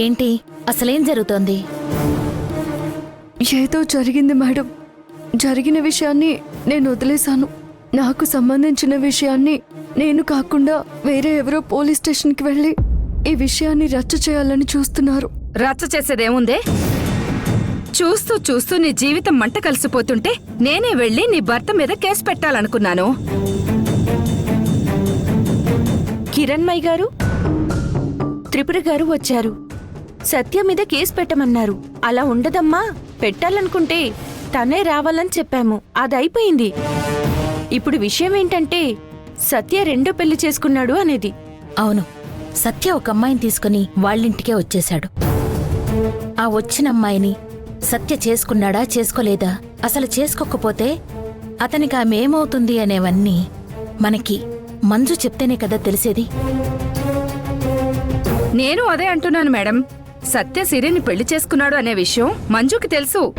ఏంటి అసలేం జరుగుతోంది? ఏదో జరిగింది మేడం. జరిగిన విషయాన్ని నేను వదిలేశాను. నాకు సంబంధించిన విషయాన్ని నేను కాకుండా వేరే ఎవరో పోలీస్ స్టేషన్కి వెళ్ళి ఈ విషయాన్ని రచ్చ చేయాలని చూస్తున్నారు. రచ్చ చేసేదేముందే? చూస్తూ చూస్తూ నీ జీవితం మంట కలిసిపోతుంటే నేనే వెళ్ళి నీ భర్త మీద కేసు పెట్టాలనుకున్నాను. కిరణ్మయ్ గారు, త్రిపుర గారు వచ్చారు. సత్య మీద కేసు పెట్టమన్నారు. అలా ఉండదమ్మా, పెట్టాలనుకుంటే తనే రావాలని చెప్పాము. అదైపోయింది. ఇప్పుడు విషయం ఏంటంటే సత్య రెండో పెళ్లి చేసుకున్నాడు అనేది. అవును, సత్య ఒక అమ్మాయిని తీసుకుని వాళ్ళింటికే వచ్చేశాడు. ఆ వచ్చిన అమ్మాయిని సత్య చేసుకున్నాడా చేసుకోలేదా, అసలు చేసుకోకపోతే అతనికి ఆమె ఏమవుతుంది అనేవన్నీ మనకి మంజు చెప్తేనే కదా తెలిసేది. నేను అదే అంటున్నాను మేడం. సత్య సిరిని పెళ్లి చేసుకున్నాడు అనే విషయం మంజుకి తెలుసు.